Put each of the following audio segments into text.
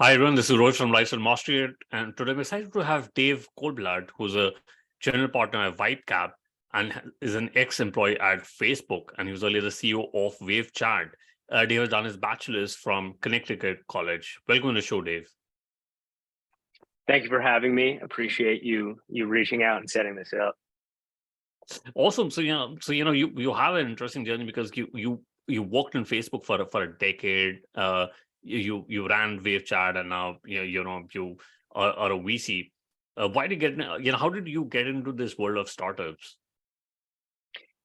Hi, everyone. This is Rohit from Lifestyle Mastery, and today I'm excited to have Dave Goldblatt, who's a general partner at Whitecap and is an ex-employee at Facebook, and he was earlier the CEO of WaveChat. Dave has done his bachelor's from Connecticut College. Welcome to the show, Dave. Thank you for having me. Appreciate you reaching out and setting this up. Awesome. So you have an interesting journey because you worked in Facebook for a decade. You ran WaveChat, and now you are a VC. Why did you get how did you get into this world of startups?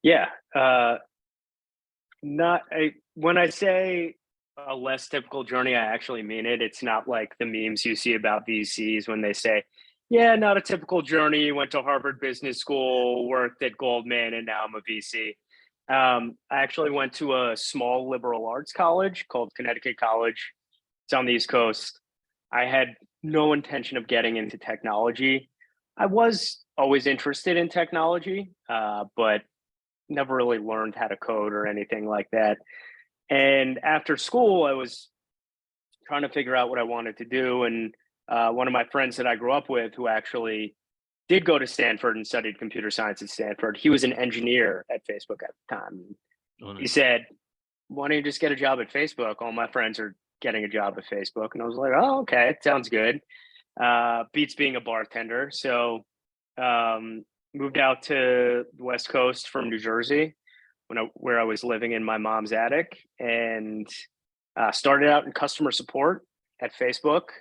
Yeah, when I say a less typical journey, I actually mean it. It's not like the memes you see about VCs when they say, "Yeah, not a typical journey. Went to Harvard Business School, worked at Goldman, and now I'm a VC." I actually went to a small liberal arts college called Connecticut College. It's on the East Coast. I had no intention of getting into technology. I was always interested in technology, but never really learned how to code or anything like that. And after school, I was trying to figure out what I wanted to do. And one of my friends that I grew up with, who actually did go to Stanford and studied computer science at Stanford, he was an engineer at Facebook at the time. Oh, nice. He said, "Why don't you just get a job at Facebook? All my friends are getting a job at Facebook." And I was like, "Oh, okay, sounds good." Beats being a bartender. So moved out to the West Coast from New Jersey where I was living in my mom's attic, and started out in customer support at Facebook.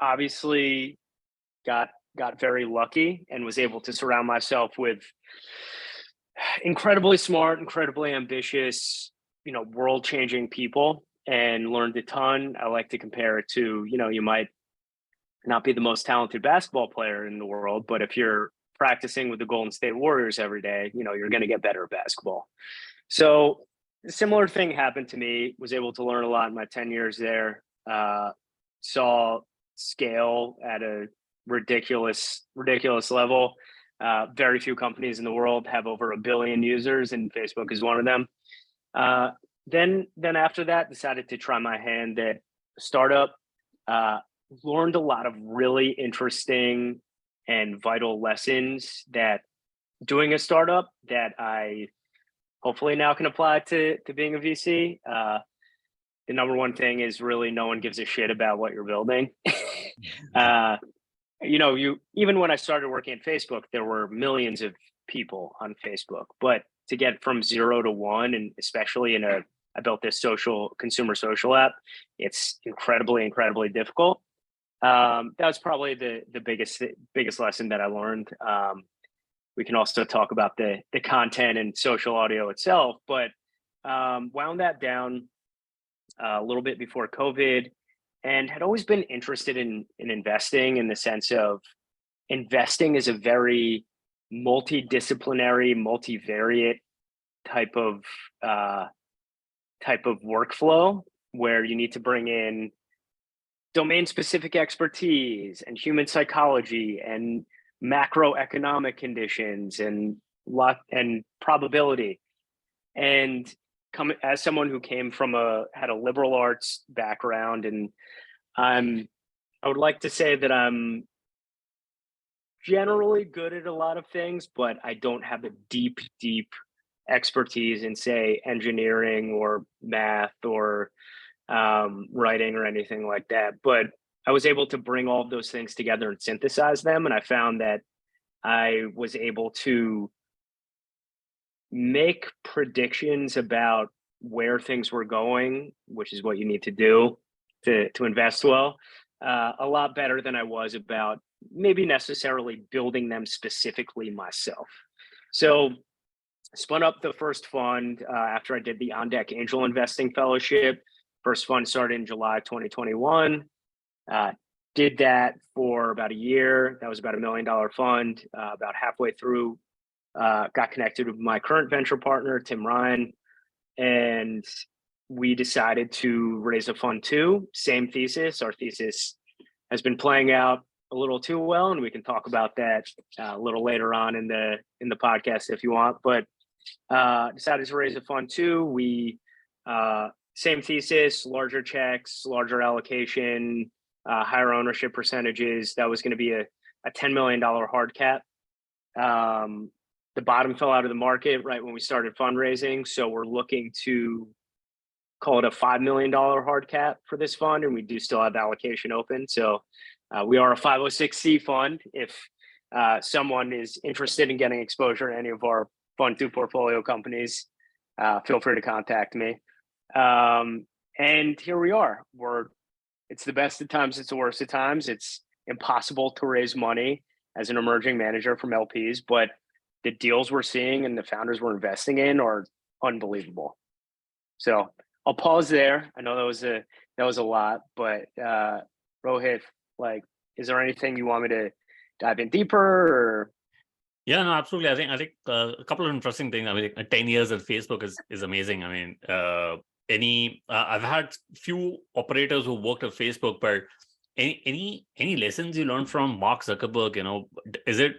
Obviously got very lucky and was able to surround myself with incredibly smart, incredibly ambitious, world-changing people, and learned a ton. I like to compare it to, you might not be the most talented basketball player in the world, but if you're practicing with the Golden State Warriors every day, you're going to get better at basketball. So a similar thing happened to me. Was able to learn a lot in my 10 years there. Saw scale at a ridiculous level. Very few companies in the world have over 1 billion users, and Facebook is one of them. Then after that, decided to try my hand at a startup. Learned a lot of really interesting and vital lessons that doing a startup that I hopefully now can apply to being a VC. The number one thing is really no one gives a shit about what you're building. Even when I started working at Facebook, there were millions of people on Facebook, but to get from 0 to 1, and especially I built this consumer social app, it's incredibly difficult. That was probably the biggest lesson that I learned. We can also talk about the content and social audio itself, but wound that down a little bit before COVID, and had always been interested in investing, in the sense of investing is a very multidisciplinary, multivariate type of workflow where you need to bring in domain-specific expertise and human psychology and macroeconomic conditions and luck and probability. And as someone who came from had a liberal arts background, and I would like to say that I'm generally good at a lot of things, but I don't have a deep expertise in, say, engineering or math or writing or anything like that. But I was able to bring all of those things together and synthesize them. And I found that I was able to make predictions about where things were going, which is what you need to do to invest well, a lot better than I was about maybe necessarily building them specifically myself. So spun up the first fund after I did the On Deck Angel Investing Fellowship. First fund started in July 2021. Did that for about a year. That was about $1 million fund. About halfway through, got connected with my current venture partner, Tim Ryan, and we decided to raise a fund 2. Same thesis. Our thesis has been playing out a little too well, and we can talk about that a little later on in the podcast if you want. But decided to raise a fund 2. We same thesis, larger checks, larger allocation, higher ownership percentages. That was going to be a $10 million hard cap. The bottom fell out of the market right when we started fundraising. So we're looking to call it a $5 million hard cap for this fund. And we do still have allocation open. So we are a 506c fund. If someone is interested in getting exposure to any of our Fund 2 portfolio companies, feel free to contact me. And here we are. It's the best of times, it's the worst of times. It's impossible to raise money as an emerging manager from LPs, but the deals we're seeing and the founders we're investing in are unbelievable. So I'll pause there. I know that was a lot, but Rohit, like, is there anything you want me to dive in deeper? Or? Yeah, no, absolutely. I think a couple of interesting things. I mean, 10 years at Facebook is amazing. I mean, I've had few operators who worked at Facebook, but any lessons you learned from Mark Zuckerberg? You know, is it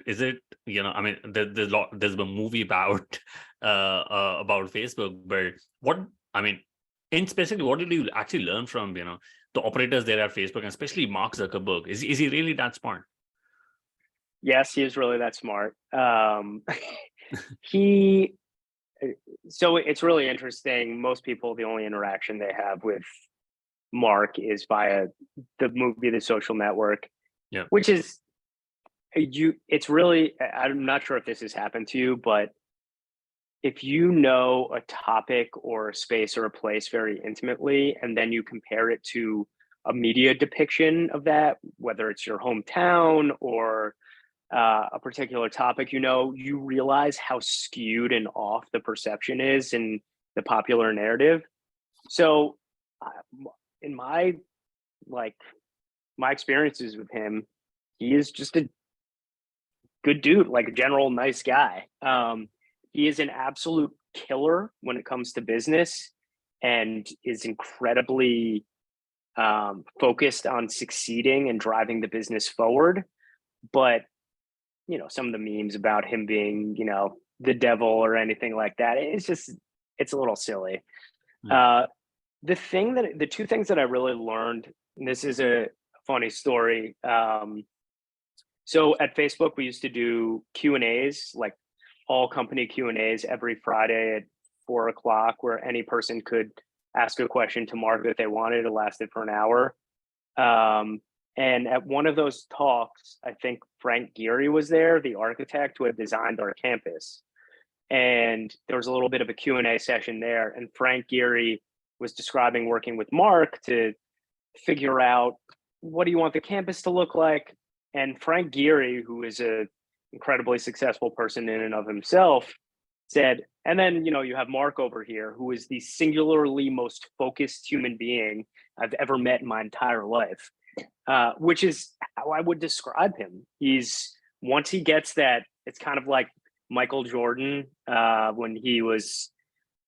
you know? I mean, there's a movie about Facebook, but in specifically, what did you actually learn from the operators there at Facebook, and especially Mark Zuckerberg? Is he really that smart? Yes, he is really that smart. So it's really interesting. Most people, the only interaction they have with Mark is via the movie The Social Network, yeah. Which is it's really, I'm not sure if this has happened to you, but if you know a topic or a space or a place very intimately, and then you compare it to a media depiction of that, whether it's your hometown or a particular topic, you realize how skewed and off the perception is in the popular narrative. So in my experiences with him, he is just a good dude, like a general nice guy. He is an absolute killer when it comes to business and is incredibly focused on succeeding and driving the business forward. But some of the memes about him being, the devil or anything like that, it's a little silly. The two things that I really learned, and this is a funny story. So at Facebook, we used to do Q&As, like all company Q&As every Friday at 4:00, where any person could ask a question to Mark that they wanted. It lasted for an hour. And at one of those talks, I think Frank Gehry was there, the architect who had designed our campus. And there was a little bit of a Q&A session there. And Frank Gehry was describing working with Mark to figure out, what do you want the campus to look like? And Frank Gehry, who is an incredibly successful person in and of himself, said, and then, you have Mark over here, who is the singularly most focused human being I've ever met in my entire life. Which is how I would describe him. Once he gets that, it's kind of like Michael Jordan when he was,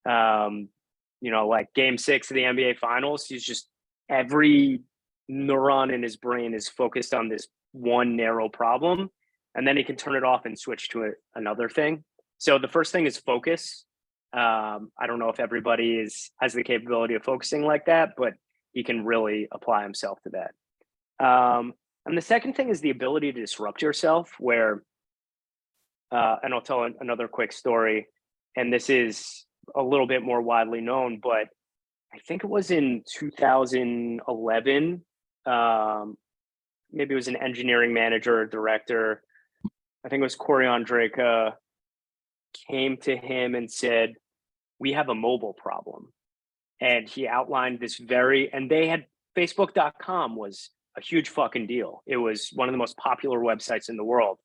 like Game 6 of the NBA Finals. He's just, every neuron in his brain is focused on this one narrow problem, and then he can turn it off and switch to another thing. So the first thing is focus. I don't know if everybody has the capability of focusing like that, but he can really apply himself to that. And the second thing is the ability to disrupt yourself, where, and I'll tell another quick story, and this is a little bit more widely known, but I think it was in 2011, maybe it was an engineering manager or director, I think it was Corey Andreka, came to him and said, we have a mobile problem. And he outlined this and they had, Facebook.com was a huge fucking deal. It was one of the most popular websites in the world.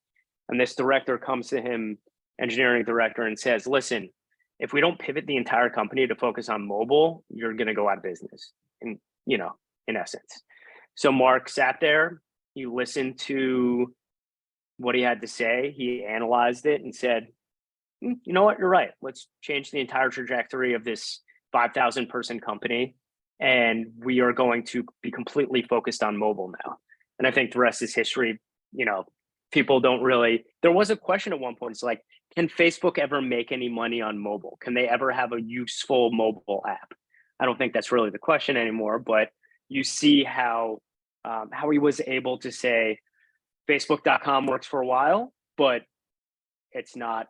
And this director comes to him, engineering director, and says, listen, if we don't pivot the entire company to focus on mobile, you're going to go out of business. And, in essence. So Mark sat there, he listened to what he had to say. He analyzed it and said, you know what, you're right. Let's change the entire trajectory of this 5,000 person company. And we are going to be completely focused on mobile now. And I think the rest is history. People don't really, there was a question at one point. It's like, can Facebook ever make any money on mobile? Can they ever have a useful mobile app? I don't think that's really the question anymore, but you see how he was able to say Facebook.com works for a while, but it's not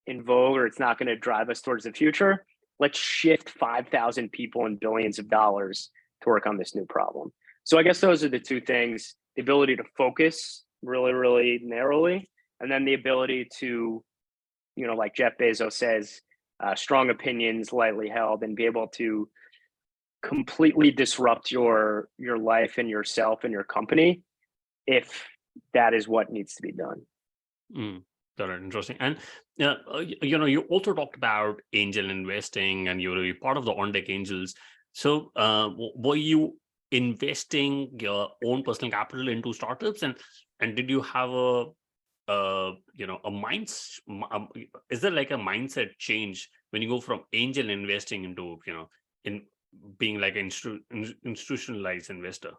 in vogue, or it's not going to drive us towards the future. Let's shift 5,000 people and billions of dollars to work on this new problem. So I guess those are the two things: the ability to focus really, really narrowly, and then the ability to, like Jeff Bezos says, strong opinions, lightly held, and be able to completely disrupt your life and yourself and your company if that is what needs to be done. Got it. Interesting. And you also talked about angel investing, and you're part of the On Deck Angels. So were you investing your own personal capital into startups, and did you have a is there like a mindset change when you go from angel investing into in being like an institutionalized investor?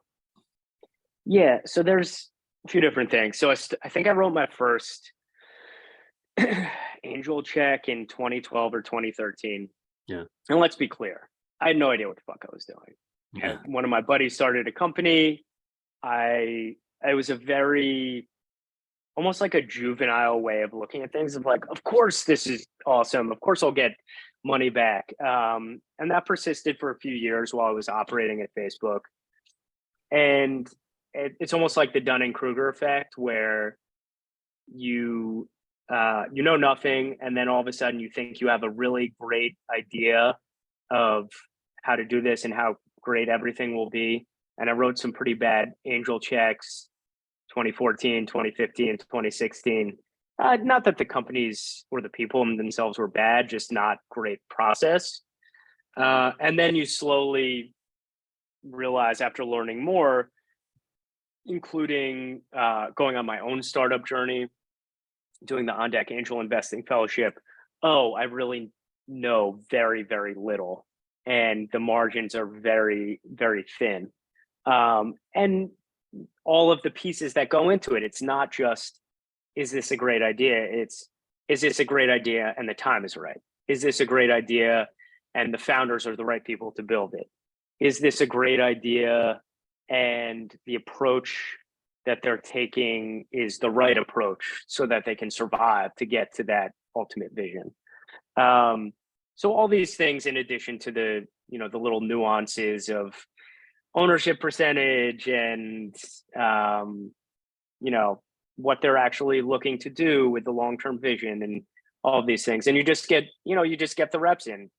Yeah, so there's a few different things. So I think I wrote my first angel check in 2012 or 2013. Yeah. And let's be clear, I had no idea what the fuck I was doing. Yeah. One of my buddies started a company. It was a very, almost like a juvenile way of looking at things, of like, of course this is awesome, of course I'll get money back. And that persisted for a few years while I was operating at Facebook. And it's almost like the Dunning-Kruger effect, where you know nothing, and then all of a sudden you think you have a really great idea of how to do this and how great everything will be. And I wrote some pretty bad angel checks 2014, 2015, 2016. Not that the companies or the people themselves were bad, just not great process. And then you slowly realize, after learning more, including going on my own startup journey, doing the On Deck Angel Investing Fellowship, I really know very, very little, and the margins are very, very thin. And all of the pieces that go into it, it's not just, is this a great idea? It's, is this a great idea and the time is right? Is this a great idea and the founders are the right people to build it? Is this a great idea and the approach that they're taking is the right approach so that they can survive to get to that ultimate vision? So all these things, in addition to the little nuances of ownership percentage and what they're actually looking to do with the long-term vision and all of these things, and you just get the reps in.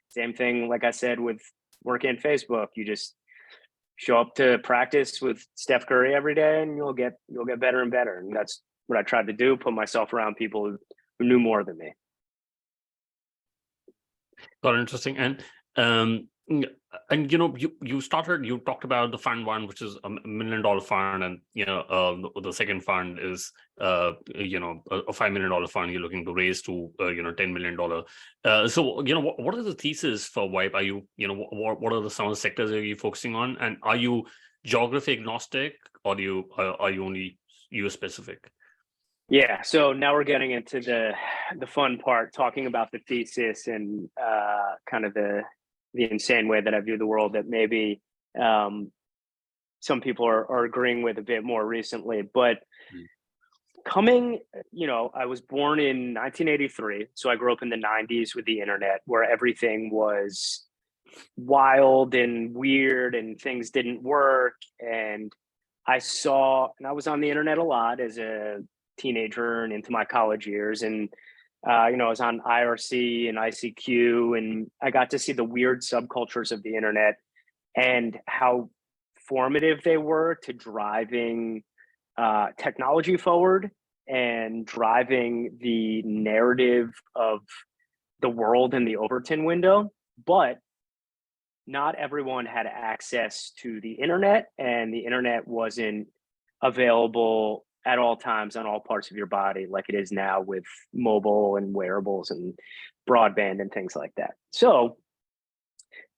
Same thing, like I said, with working at Facebook, you just show up to practice with Steph Curry every day, and you'll get better and better. And that's what I tried to do: put myself around people who knew more than me. Got interesting. And you talked about the fund one, which is $1 million fund, and the second fund is a $5 million fund you're looking to raise to $10 million. So what are the thesis for Wipe? Are you what are some of the sectors are you focusing on, and are you geography agnostic, or are you only US specific? Yeah, so now we're getting into the fun part, talking about the thesis and kind of the insane way that I view the world that maybe some people are agreeing with a bit more recently. But I was born in 1983, so I grew up in the 90s with the internet, where everything was wild and weird and things didn't work. And I was on the internet a lot as a teenager and into my college years, and I was on IRC and ICQ, and I got to see the weird subcultures of the internet and how formative they were to driving technology forward and driving the narrative of the world in the Overton window. But not everyone had access to the internet, and the internet wasn't available at all times on all parts of your body like it is now with mobile and wearables and broadband and things like that. So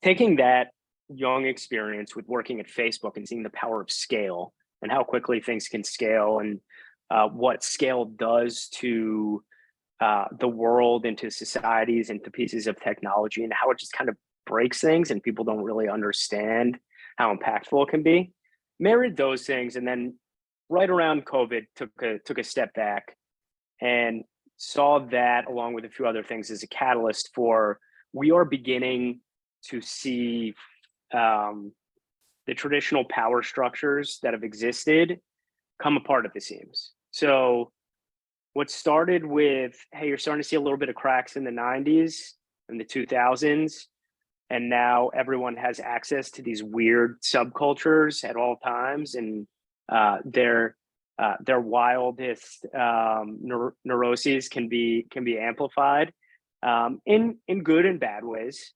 taking that young experience with working at Facebook and seeing the power of scale and how quickly things can scale, and what scale does to the world and to societies and to pieces of technology, and how it just kind of breaks things and people don't really understand how impactful it can be. Married those things, and then right around COVID took a step back and saw that along with a few other things as a catalyst for, we are beginning to see the traditional power structures that have existed come apart at the seams. So what started with, hey, you're starting to see a little bit of cracks in the 90s and the 2000s, and now everyone has access to these weird subcultures at all times, and their wildest neuroses can be amplified in good and bad ways.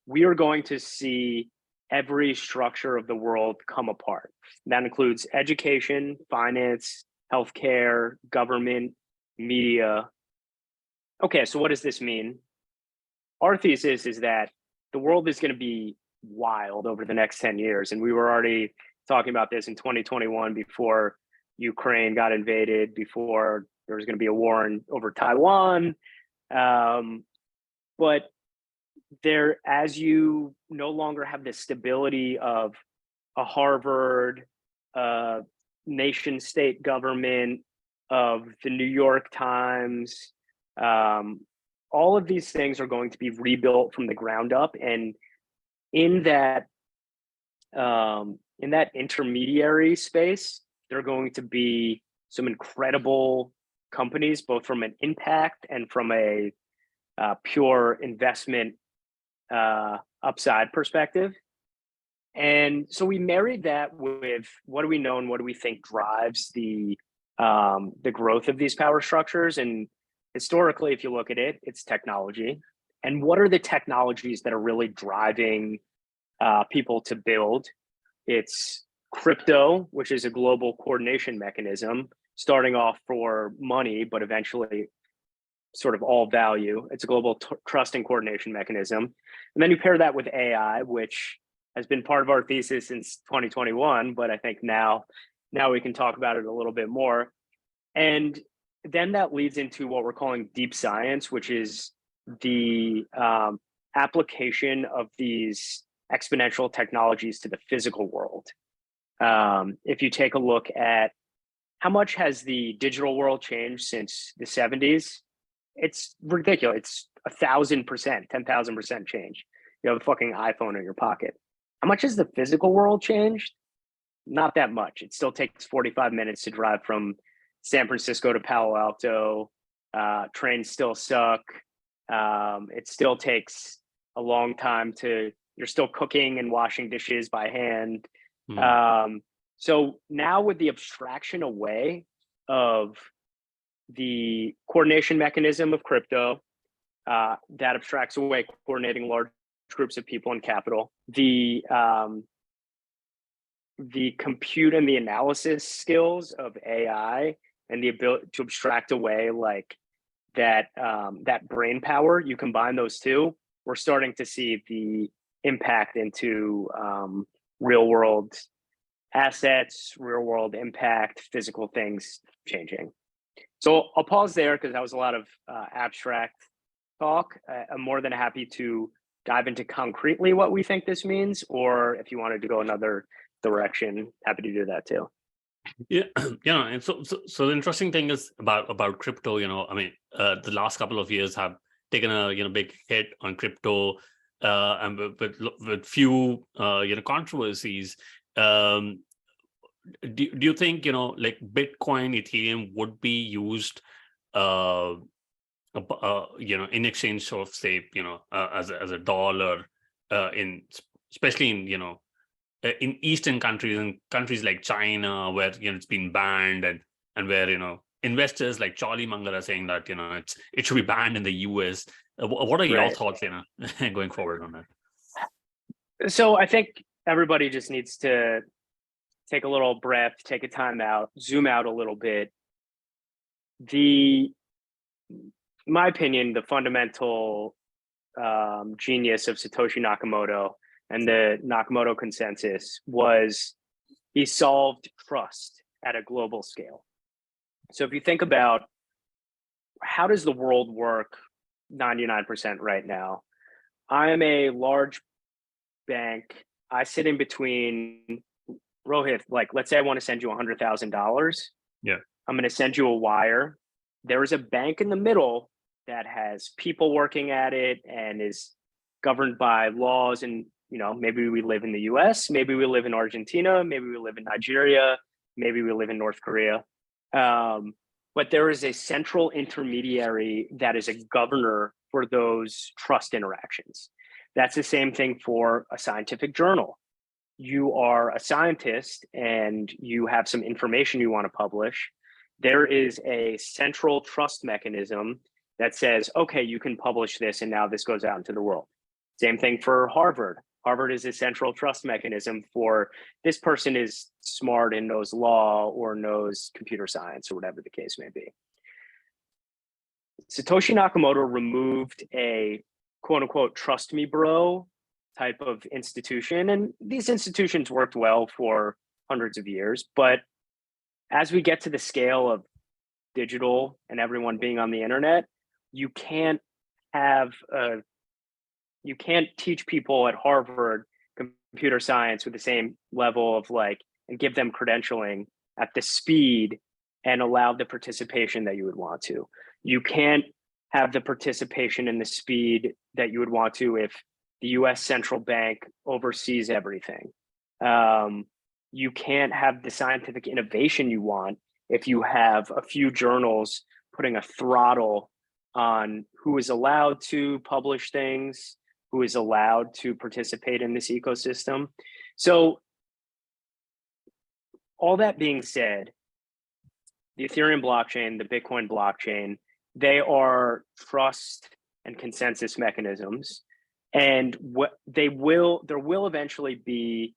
We are going to see every structure of the world come apart. That includes education, finance, healthcare, government, media. Okay, so what does this mean? Our thesis is that the world is going to be wild over the next 10 years. And we were already talking about this in 2021 before Ukraine got invaded, before there was going to be a war over Taiwan. But there, as you no longer have the stability of a Harvard, nation state government, of the New York Times, all of these things are going to be rebuilt from the ground up. And in that intermediary space, there are going to be some incredible companies, both from an impact and from a pure investment upside perspective. And so we married that with, what do we know and what do we think drives the growth of these power structures? And historically, if you look at it, it's technology. And what are the technologies that are really driving people to build? It's crypto, which is a global coordination mechanism, starting off for money, but eventually sort of all value. It's a global trust and coordination mechanism. And then you pair that with AI, which has been part of our thesis since 2021, but I think now we can talk about it a little bit more. And then that leads into what we're calling deep science, which is the application of these exponential technologies to the physical world. If you take a look at how much has the digital world changed since the 70s, it's ridiculous. It's 1,000%, 10,000% change. You have a fucking iPhone in your pocket. How much has the physical world changed? Not that much. It still takes 45 minutes to drive from San Francisco to Palo Alto. Trains still suck. It still takes a long time you're still cooking and washing dishes by hand. So now with the abstraction away of the coordination mechanism of crypto, that abstracts away coordinating large groups of people and capital, the compute and the analysis skills of AI, and the ability to abstract away like that brain power, you combine those two, we're starting to see the impact into real world assets, real world impact, physical things changing. So I'll pause there because that was a lot of abstract talk. I'm more than happy to dive into concretely what we think this means, or if you wanted to go another direction, happy to do that too. Yeah, and so the interesting thing is about crypto. I mean, the last couple of years have taken a big hit on crypto, and with few controversies. Do you think like Bitcoin, Ethereum would be used in exchange of, say, as a dollar, especially in Eastern countries, and countries like China, where it's been banned, and where investors like Charlie Munger are saying that it should be banned in the US. What are your thoughts going forward on that? So I think everybody just needs to take a little breath, take a time out, zoom out a little bit. In my opinion, the fundamental genius of Satoshi Nakamoto and the Nakamoto consensus was he solved trust at a global scale. So if you think about how does the world work 99% right now, I am a large bank. I sit in between Rohit. Like, let's say I want to send you $100,000. Yeah. I'm going to send you a wire. There is a bank in the middle that has people working at it and is governed by laws. And, maybe we live in the US, maybe we live in Argentina, maybe we live in Nigeria, maybe we live in North Korea. But there is a central intermediary that is a governor for those trust interactions. That's the same thing for a scientific journal. You are a scientist and you have some information you want to publish. There is a central trust mechanism that says, okay, you can publish this and now this goes out into the world. Same thing for Harvard. Harvard is a central trust mechanism for this person is smart and knows law or knows computer science or whatever the case may be. Satoshi Nakamoto removed a quote unquote trust me bro type of institution. And these institutions worked well for hundreds of years. But as we get to the scale of digital and everyone being on the internet, you can't teach people at Harvard computer science with the same level of and give them credentialing at the speed and allow the participation that you would want to. You can't have the participation and the speed that you would want to if the US central bank oversees everything. You can't have the scientific innovation you want if you have a few journals putting a throttle on who is allowed to publish things, who is allowed to participate in this ecosystem. So all that being said, the Ethereum blockchain, the Bitcoin blockchain, they are trust and consensus mechanisms. And there will eventually be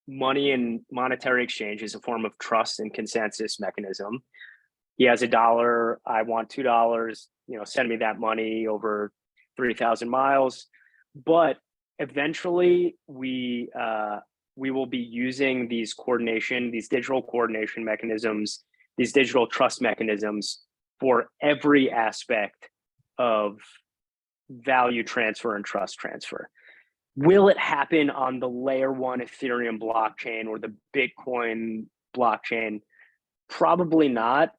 money and monetary exchange as a form of trust and consensus mechanism. He has $1, I want $2, send me that money over 3,000 miles. But eventually we will be using these digital coordination mechanisms, these digital trust mechanisms for every aspect of value transfer and trust transfer. Will it happen on the layer 1 Ethereum blockchain or the Bitcoin blockchain? Probably not.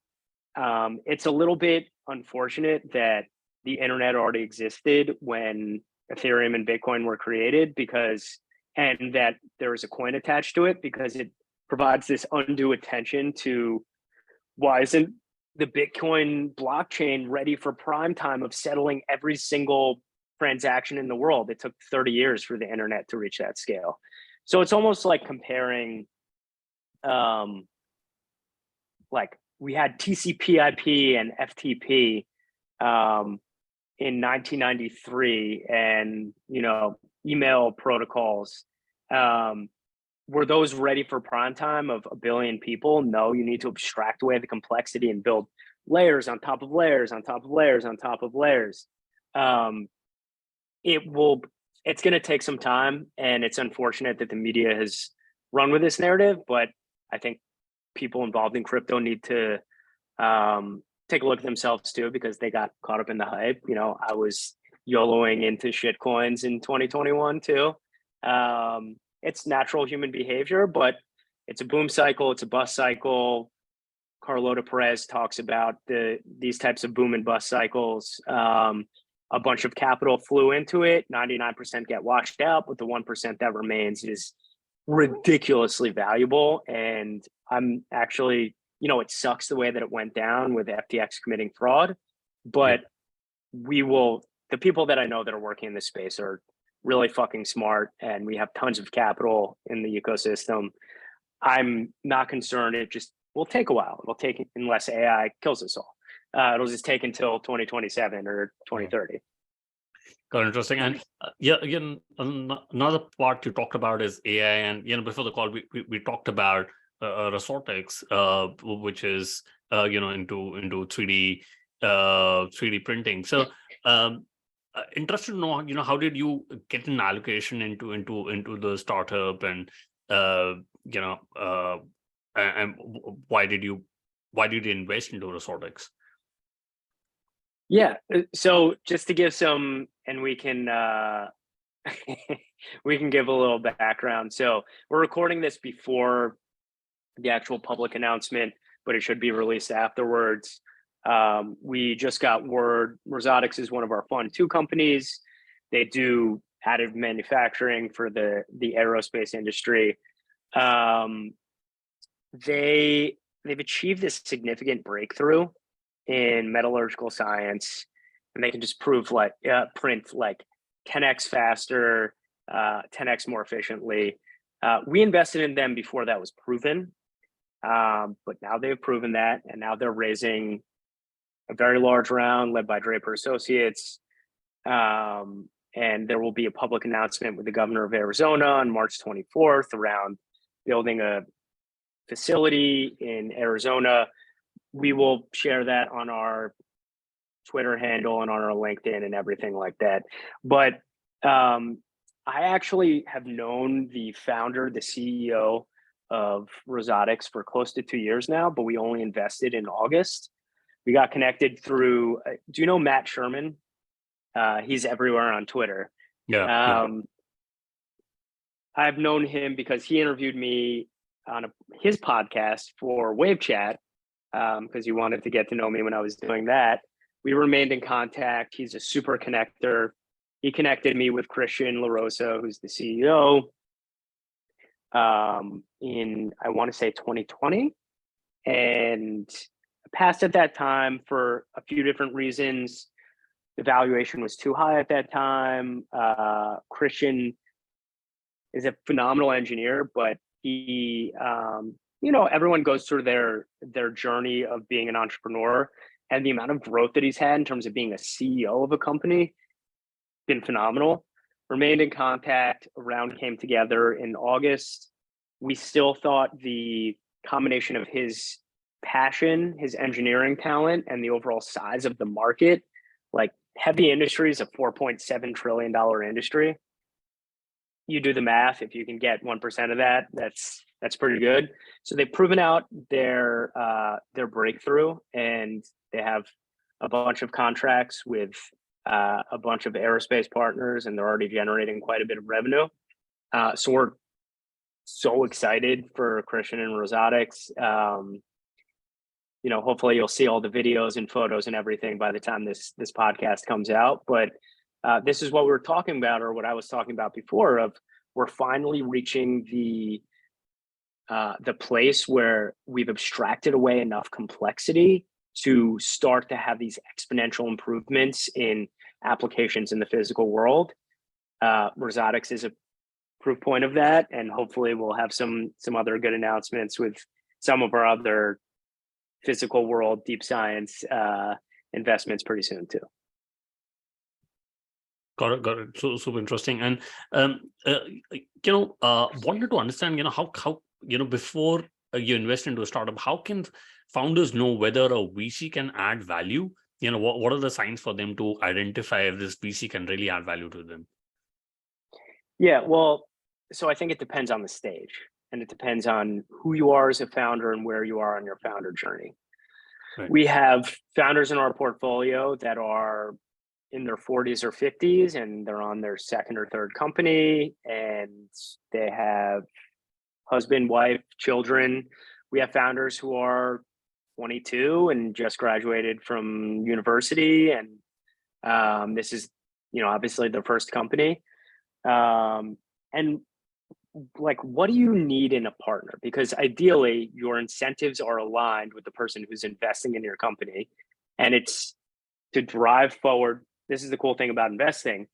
It's a little bit unfortunate that the internet already existed when Ethereum and Bitcoin were created and that there is a coin attached to it, because it provides this undue attention to why isn't the Bitcoin blockchain ready for prime time of settling every single transaction in the world. It took 30 years for the internet to reach that scale. So it's almost like comparing, we had TCP/IP and FTP in 1993, and email protocols. Were those ready for prime time of a billion people? No, you need to abstract away the complexity and build layers on top of layers on top of layers on top of layers. It's going to take some time, and it's unfortunate that the media has run with this narrative, but I think people involved in crypto need to take a look at themselves too, because they got caught up in the hype. I was YOLOing into shit coins in 2021 too. It's natural human behavior, but it's a boom cycle, it's a bust cycle. Carlota Perez talks about these types of boom and bust cycles. A bunch of capital flew into it, 99% get washed out, but the 1% that remains is ridiculously valuable. And I'm actually, it sucks the way that it went down with FTX committing fraud, but the people that I know that are working in this space are really fucking smart, and we have tons of capital in the ecosystem. I'm not concerned. It just will take a while. It'll take, unless AI kills us all. It'll just take until 2027 or 2030. Got interesting. And again, another part you talked about is AI. And before the call, we talked about Resortex, which is into 3D printing. So interested to know, how did you get an allocation into the startup, and and why did you invest into Resortex? Yeah. So just to give some and we can we can give a little background. So we're recording this before the actual public announcement, but it should be released afterwards. We just got word Rosatics is one of our Fund 2 companies. They do additive manufacturing for the aerospace industry. They've achieved this significant breakthrough in metallurgical science, and they can just print like 10x faster, 10x more efficiently. We invested in them before that was proven, but now they've proven that, and now they're raising a very large round led by Draper Associates. And there will be a public announcement with the governor of Arizona on March 24th around building a facility in Arizona. We will share that on our Twitter handle and on our LinkedIn and everything like that. But I actually have known the founder, the CEO of Rosatics for close to 2 years now, but we only invested in August. We got connected through, do you know Matt Sherman? He's everywhere on Twitter. Yeah. I've known him because he interviewed me on his podcast for Wave Chat, because he wanted to get to know me when I was doing that. We remained in contact. He's a super connector. He connected me with Christian LaRosa, who's the CEO, in, I want to say 2020. And passed at that time for a few different reasons. The valuation was too high at that time. Christian is a phenomenal engineer, but he, everyone goes through their journey of being an entrepreneur, and the amount of growth that he's had in terms of being a CEO of a company, been phenomenal. Remained in contact. A round came together in August. We still thought the combination of his passion, his engineering talent, and the overall size of the market, like heavy industry is a $4.7 trillion industry. You do the math. If you can get 1% of that, that's pretty good. So they've proven out their breakthrough, and they have a bunch of contracts with a bunch of aerospace partners, and they're already generating quite a bit of revenue. So we're so excited for Christian and Rosatics. Hopefully you'll see all the videos and photos and everything by the time this podcast comes out. But this is what we were talking about, or what I was talking about before, of we're finally reaching the place where we've abstracted away enough complexity to start to have these exponential improvements in applications in the physical world. Rosatics is a proof point of that, and hopefully we'll have some other good announcements with some of our other physical world deep science investments pretty soon too. Got it. So super interesting. And wanted to understand, how before you invest into a startup, how can founders know whether a VC can add value? What are the signs for them to identify if this VC can really add value to them? Yeah, well, so I think it depends on the stage, and it depends on who you are as a founder and where you are on your founder journey. Right. We have founders in our portfolio that are in their 40s or 50s, and they're on their second or third company, and they have husband, wife, children. We have founders who are 22 and just graduated from university, and this is, obviously their first company. And like, what do you need in a partner? Because ideally your incentives are aligned with the person who's investing in your company, and it's to drive forward. This is the cool thing about investing.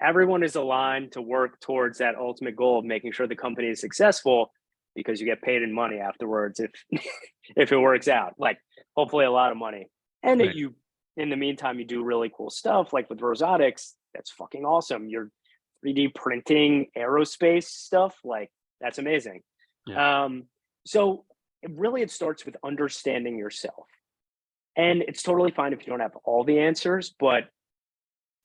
Everyone is aligned to work towards that ultimate goal of making sure the company is successful, because you get paid in money afterwards if it works out, like hopefully a lot of money. And right. You, in the meantime, you do really cool stuff like with Rosatics. That's fucking awesome. You're 3D printing aerospace stuff, like that's amazing. Yeah. So it starts with understanding yourself, and it's totally fine if you don't have all the answers, but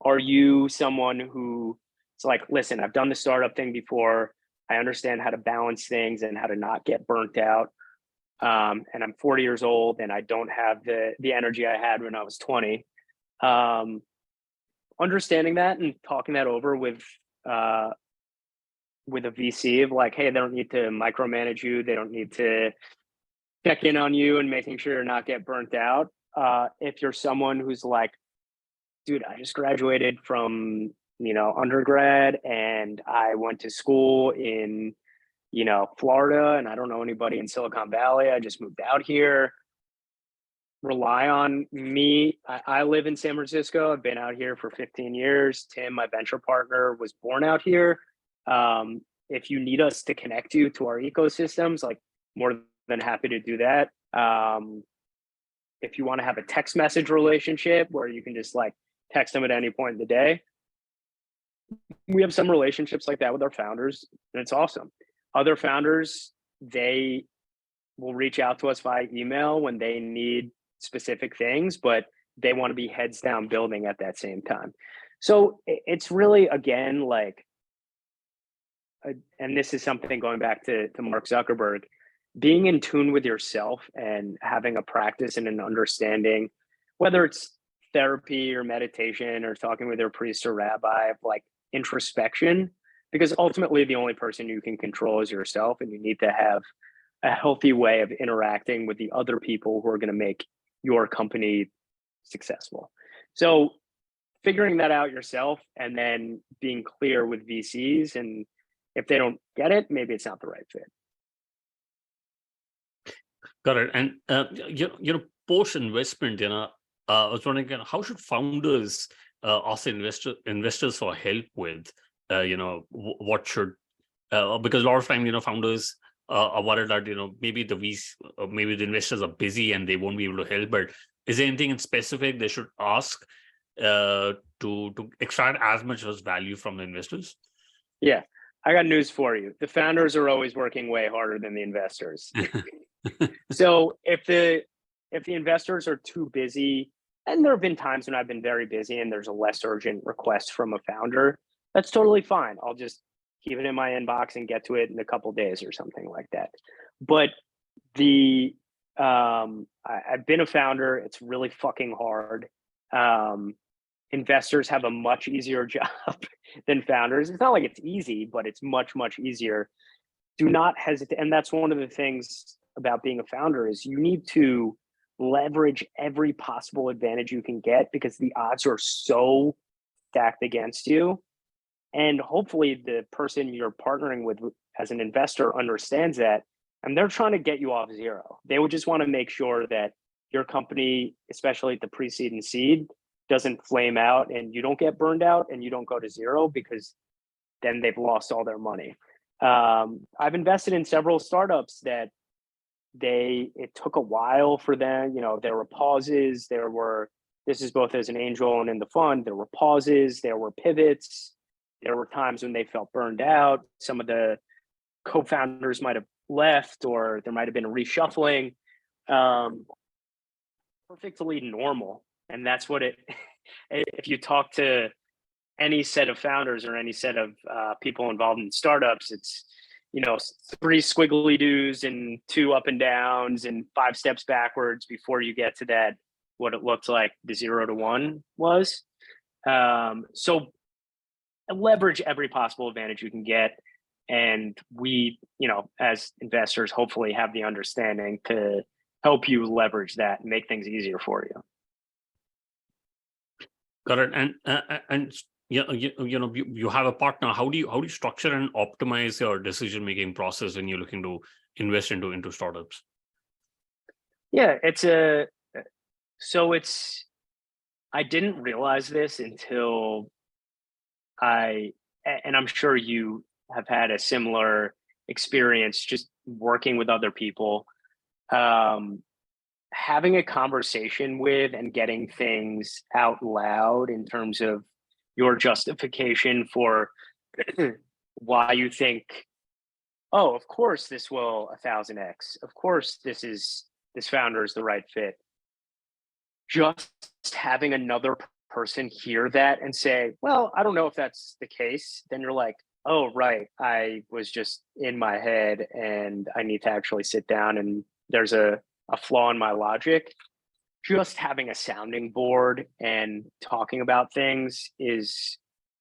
are you someone who it's like, listen, I've done the startup thing before. I understand how to balance things and how to not get burnt out. And I'm 40 years old and I don't have the energy I had when I was 20. understanding that and talking that over with a VC of like, hey, they don't need to micromanage you. They don't need to check in on you and making sure you're not get burnt out. If you're someone who's like, dude, I just graduated from, undergrad and I went to school in, Florida and I don't know anybody in Silicon Valley. I just moved out here. Rely on me. I live in San Francisco. I've been out here for 15 years. Tim, my venture partner, was born out here. If you need us to connect you to our ecosystems, like more than happy to do that. If you want to have a text message relationship where you can just like text them at any point in the day, we have some relationships like that with our founders, and it's awesome. Other founders, they will reach out to us via email when they need specific things, but they want to be heads down building at that same time. So it's really, again, like, and this is something going back to Mark Zuckerberg, being in tune with yourself and having a practice and an understanding, whether it's therapy or meditation or talking with your priest or rabbi, of like introspection, because ultimately the only person you can control is yourself, and you need to have a healthy way of interacting with the other people who are going to make your company successful. So figuring that out yourself and then being clear with VCs, and if they don't get it, maybe it's not the right fit. Got it. And post investment, I was wondering, how should founders ask investors for help with, what should, because a lot of time, founders are worried that maybe the maybe the investors are busy and they won't be able to help. But is there anything in specific they should ask to extract as much as value from the investors? Yeah, I got news for you. The founders are always working way harder than the investors. So if the investors are too busy, and there have been times when I've been very busy and there's a less urgent request from a founder, that's totally fine. I'll just keep it in my inbox and get to it in a couple of days or something like that. But I've been a founder. It's really fucking hard. Investors have a much easier job than founders. It's not like it's easy, but it's much, much easier. Do not hesitate. And that's one of the things about being a founder, is you need to leverage every possible advantage you can get, because the odds are so stacked against you. And hopefully the person you're partnering with as an investor understands that, and they're trying to get you off zero. They would just want to make sure that your company, especially at the pre-seed and seed, doesn't flame out and you don't get burned out and you don't go to zero, because then they've lost all their money. I've invested in several startups that it took a while for them. There were pauses. This is both as an angel and in the fund, there were pauses, there were pivots. There were times when they felt burned out. Some of the co-founders might have left, or there might have been a reshuffling. Perfectly normal. And that's what if you talk to any set of founders or any set of people involved in startups, it's, 3 squiggly do's and 2 up and downs and 5 steps backwards before you get to that, what it looked like the 0 to 1 was. So leverage every possible advantage you can get. And we, as investors, hopefully have the understanding to help you leverage that and make things easier for you. Got it. And you have a partner. How do you structure and optimize your decision-making process when you're looking to invest into startups? Yeah, I didn't realize this until and I'm sure you have had a similar experience just working with other people, having a conversation with and getting things out loud in terms of your justification for why you think, oh, of course this will 1000x. Of course this founder is the right fit. Just having another person hear that and say, well, I don't know if that's the case, then you're like, oh, right, I was just in my head and I need to actually sit down and there's a flaw in my logic. just having a sounding board and talking about things is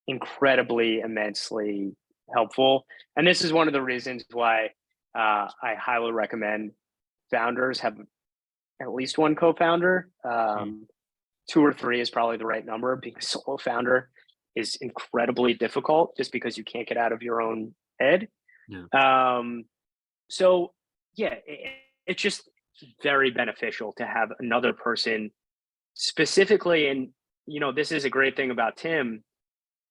incredibly, immensely helpful. And this is one of the reasons why I highly recommend founders have at least one co-founder. Two or three is probably the right number. Being a solo founder is incredibly difficult just because you can't get out of your own head. Yeah. So yeah, it's just very beneficial to have another person specifically. And, this is a great thing about Tim.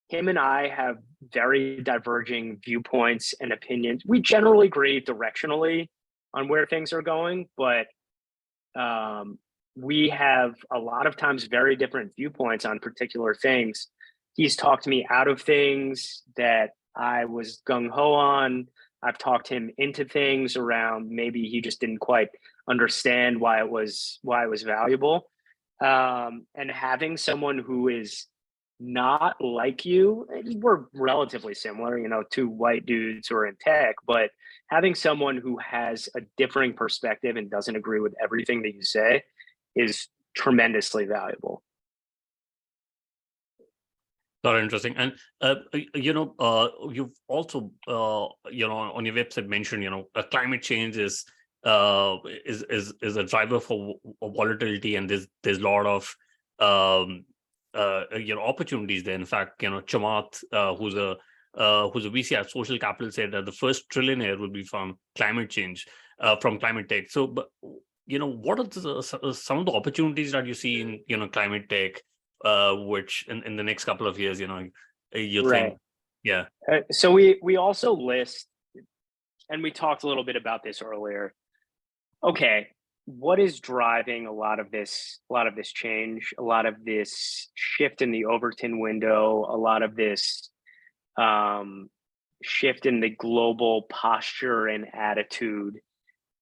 Him and I have very diverging viewpoints and opinions. We generally agree directionally on where things are going, but we have a lot of times very different viewpoints on particular things. He's talked me out of things that I was gung-ho on. I've talked him into things around maybe he just didn't quite understand why it was valuable. And having someone who is not like you, we're relatively similar, two white dudes who are in tech, but having someone who has a differing perspective and doesn't agree with everything that you say is tremendously valuable. Very interesting. And, you've also, on your website mentioned, climate change is a driver for volatility, and there's a lot of, opportunities there. In fact, Chamath, who's a VC at Social Capital, said that the first trillionaire will be from climate change, from climate tech. So, but what are some of the opportunities that you see in climate tech, which in the next couple of years, you Right. think, yeah. So we also list, and we talked a little bit about this earlier. Okay, what is driving a lot of this change, a lot of this shift in the Overton window, a lot of this shift in the global posture and attitude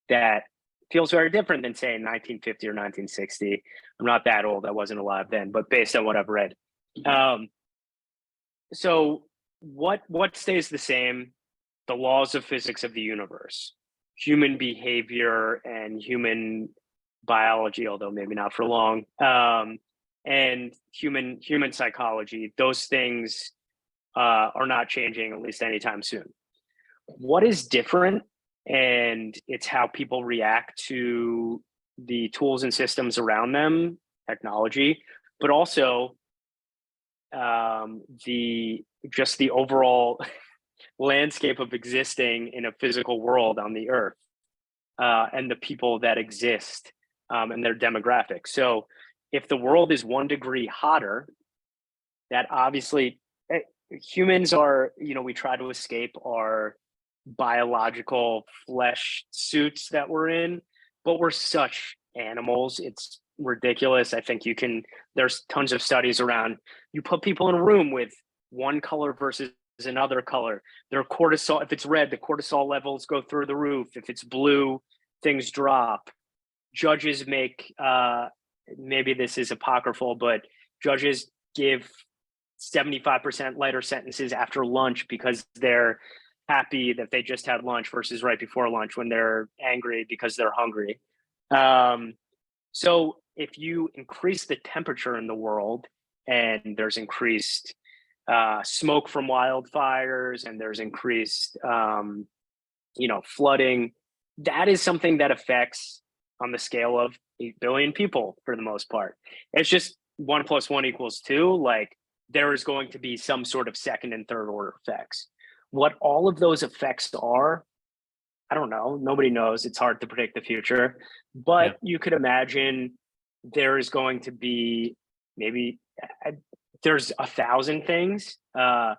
that feels very different than, say, in 1950 or 1960. I'm not that old. I wasn't alive then, but based on what I've read. So what stays the same? The laws of physics of the universe, human behavior and human biology, although maybe not for long, and human psychology. Those things are not changing, at least anytime soon. What is different? And it's how people react to the tools and systems around them, technology, but also the overall landscape of existing in a physical world on the earth, and the people that exist, and their demographics. So if the world is 1 degree hotter, that obviously humans are, we try to escape our biological flesh suits that we're in, but we're such animals. It's ridiculous. I think there's tons of studies around, you put people in a room with one color versus another color, their cortisol, if it's red, the cortisol levels go through the roof. If it's blue, things drop. Judges make, maybe this is apocryphal, but judges give 75% lighter sentences after lunch because they're happy that they just had lunch versus right before lunch when they're angry because they're hungry. So if you increase the temperature in the world and there's increased smoke from wildfires and there's increased flooding, that is something that affects on the scale of 8 billion people for the most part. It's just 1 + 1 = 2. Like, there is going to be some sort of second and third order effects. What all of those effects are, I don't know. Nobody knows. It's hard to predict the future, but you could imagine there is going to be maybe there's 1,000 things. A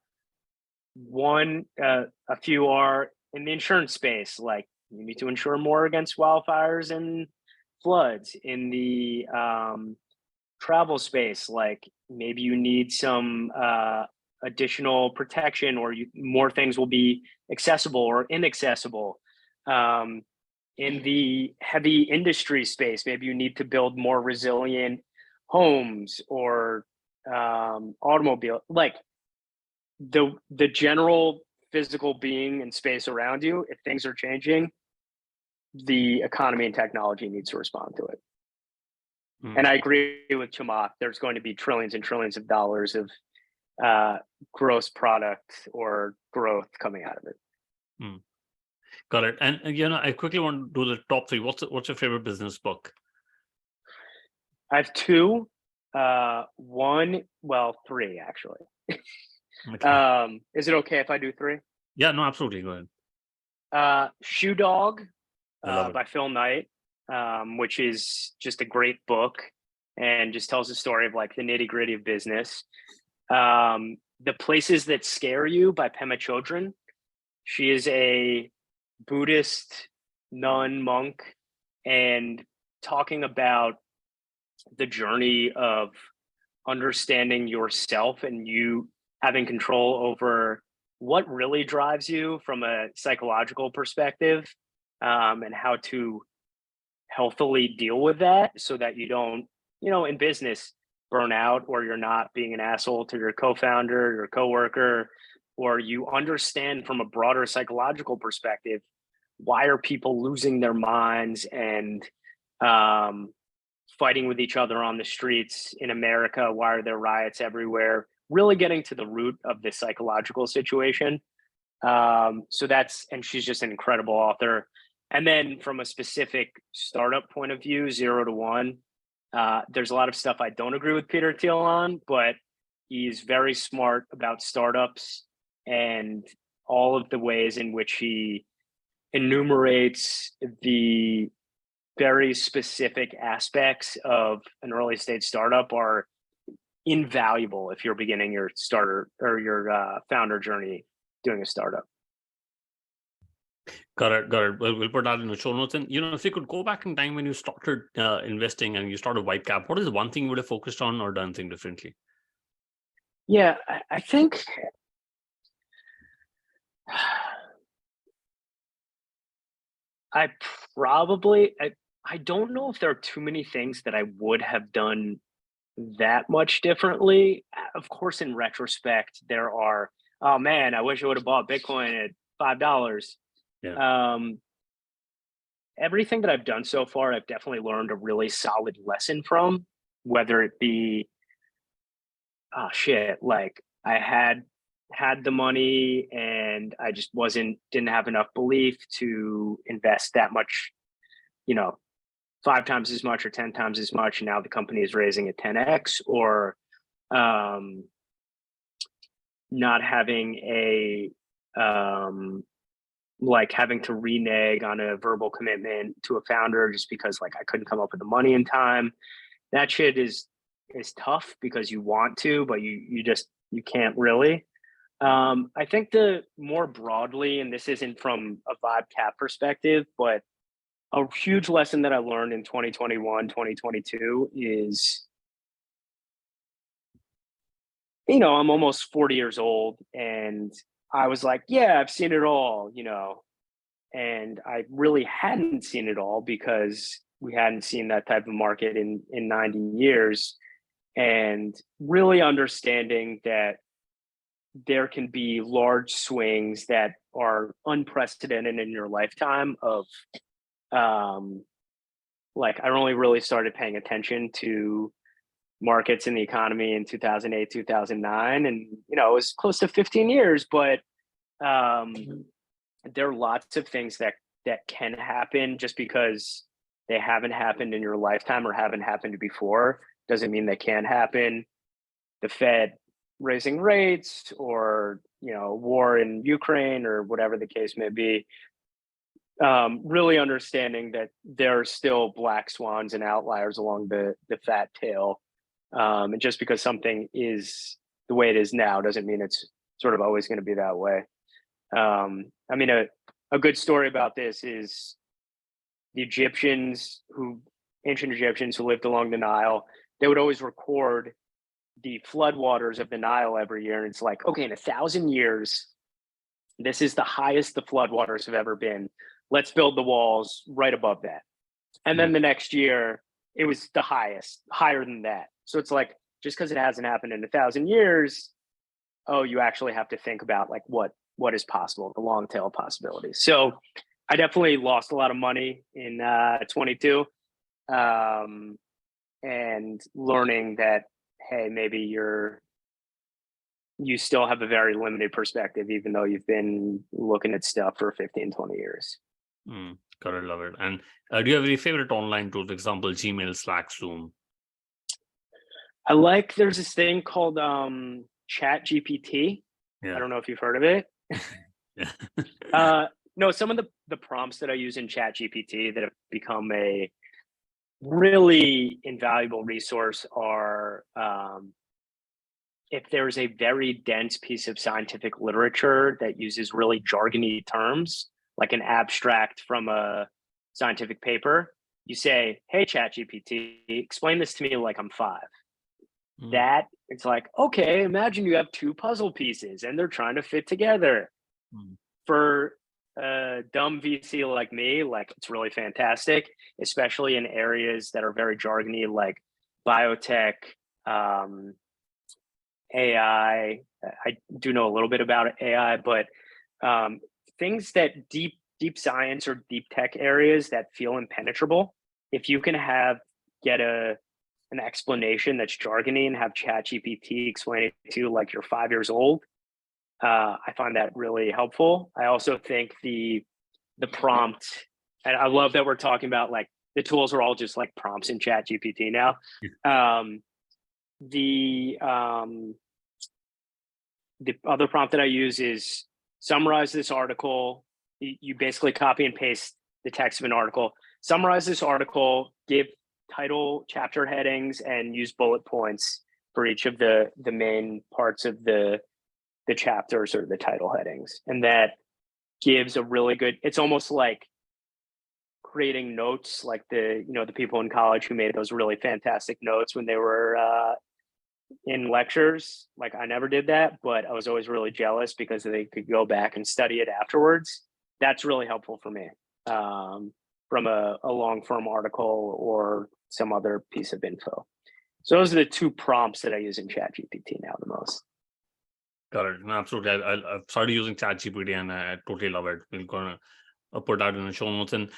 few are in the insurance space, like you need to insure more against wildfires and floods. In the travel space, like maybe you need some additional protection, or more things will be accessible or inaccessible. In the heavy industry space, maybe you need to build more resilient homes or automobile. Like the general physical being and space around you, if things are changing, the economy and technology needs to respond to it. And I agree with Chamath. There's going to be trillions and trillions of dollars of gross product or growth coming out of it. Got it. And I quickly want to do the top three. What's your favorite business book? I have two. Three actually. Okay. Is it okay if I do three? Yeah, no, absolutely. Go ahead. Shoe Dog I love it. by Phil Knight, which is just a great book and just tells the story of like the nitty gritty of business. The Places That Scare You by Pema Chodron. She is a Buddhist nun monk and talking about the journey of understanding yourself and you having control over what really drives you from a psychological perspective, and how to healthily deal with that so that you don't, in business, burn out, or you're not being an asshole to your co-founder, your coworker, or you understand from a broader psychological perspective, why are people losing their minds and fighting with each other on the streets in America? Why are there riots everywhere? Really getting to the root of the psychological situation. And she's just an incredible author. And then from a specific startup point of view, 0 to 1, there's a lot of stuff I don't agree with Peter Thiel on, but he's very smart about startups and all of the ways in which he enumerates the very specific aspects of an early stage startup are invaluable if you're beginning your starter or your founder journey doing a startup. Got it. We'll put that in the show notes. And, if you could go back in time when you started investing and you started Whitecap, what is the one thing you would have focused on or done things differently? Yeah, I think I don't know if there are too many things that I would have done that much differently. Of course, in retrospect, there are, oh man, I wish I would have bought Bitcoin at $5. Yeah. Everything that I've done so far, I've definitely learned a really solid lesson from, whether it be, like I had the money and I just didn't have enough belief to invest that much, 5 times as much or 10 times as much. And now the company is raising at 10x, or not having having to renege on a verbal commitment to a founder just because like I couldn't come up with the money in time. That shit is tough because you want to, but you can't really. I think the more broadly, and this isn't from a vibe cap perspective, but a huge lesson that I learned in 2021, 2022 is, I'm almost 40 years old and I was like, yeah, I've seen it all, and I really hadn't seen it all because we hadn't seen that type of market in 90 years, and really understanding that there can be large swings that are unprecedented in your lifetime of, I only really started paying attention to markets in the economy in 2008, 2009. And, it was close to 15 years, but there are lots of things that can happen. Just because they haven't happened in your lifetime or haven't happened before doesn't mean they can't happen. The Fed raising rates, or, war in Ukraine, or whatever the case may be. Really understanding that there are still black swans and outliers along the fat tail. And just because something is the way it is now doesn't mean it's sort of always going to be that way. A good story about this is the ancient Egyptians who lived along the Nile. They would always record the floodwaters of the Nile every year. And it's like, okay, in 1,000 years, this is the highest the floodwaters have ever been. Let's build the walls right above that. And then the next year, it was the highest, higher than that. So it's like, just because it hasn't happened in 1,000 years, you actually have to think about like what is possible, the long tail possibilities. So I definitely lost a lot of money in 22. and learning that, hey, maybe you still have a very limited perspective, even though you've been looking at stuff for 15, 20 years. Got it, love it. And do you have any favorite online tools, for example, Gmail, Slack, Zoom? There's this thing called Chat GPT. Yeah. I don't know if you've heard of it. Yeah. No, some of the prompts that I use in Chat GPT that have become a really invaluable resource are if there's a very dense piece of scientific literature that uses really jargony terms, like an abstract from a scientific paper, you say, hey, Chat GPT, explain this to me like I'm 5. That it's like, okay, imagine you have 2 puzzle pieces and they're trying to fit together. For a dumb VC like me, like it's really fantastic, especially in areas that are very jargony, like biotech, AI. I do know a little bit about AI, but things that deep science or deep tech areas that feel impenetrable, if you can get an explanation that's jargony and have ChatGPT explain it to you like you're 5 years old, I find that really helpful. I also think the prompt, and I love that we're talking about like the tools are all just like prompts in ChatGPT now. The other prompt that I use is summarize this article. You basically copy and paste the text of an article. Summarize this article, give title, chapter headings, and use bullet points for each of the main parts of the chapters or the title headings. And that gives a really good, it's almost like creating notes, like the people in college who made those really fantastic notes when they were in lectures. Like I never did that, but I was always really jealous because they could go back and study it afterwards. That's really helpful for me from a long form article or some other piece of info. So those are the 2 prompts that I use in ChatGPT now the most. Got it. No, absolutely. I've started using ChatGPT and I totally love it. We're gonna put that in the show notes. And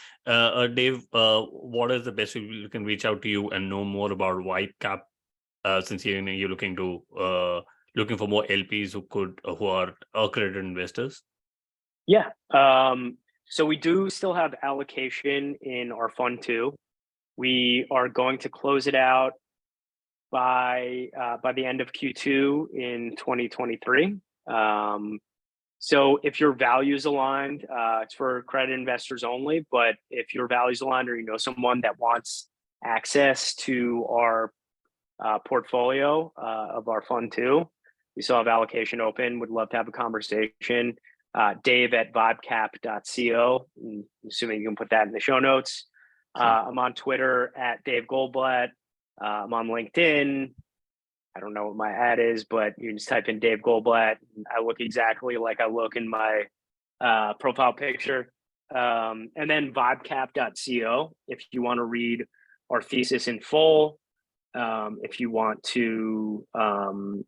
Dave, what is the best way you can reach out to you and know more about Whitecap? Since you're looking for more LPs who are accredited investors. Yeah. So we do still have allocation in our fund 2. We are going to close it out by the end of Q2 in 2023. So if your values aligned, it's for credit investors only, but if your values aligned or you know someone that wants access to our portfolio of our fund 2, we still have allocation open. Would love to have a conversation. Dave at vibecap.co. Assuming you can put that in the show notes. I'm on Twitter at Dave Goldblatt. I'm on LinkedIn. I don't know what my ad is, but you can just type in Dave Goldblatt. I look exactly like I look in my profile picture. And then vibecap.co if you want to read our thesis in full. If you want to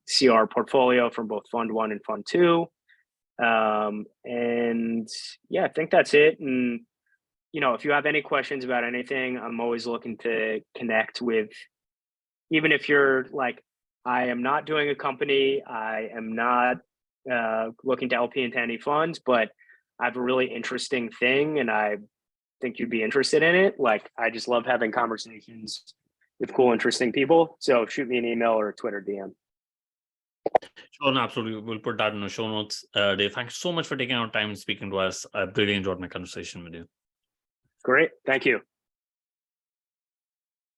see our portfolio from both Fund 1 and Fund 2. And yeah, I think that's it. And, if you have any questions about anything, I'm always looking to connect with, even if you're like, I am not doing a company, I am not looking to LP into any funds, but I have a really interesting thing and I think you'd be interested in it. Like, I just love having conversations with cool, interesting people. So shoot me an email or a Twitter DM. Sure, no, absolutely. We'll put that in the show notes. Dave, thanks so much for taking our time and speaking to us. I really enjoyed my conversation with you. Great. Thank you.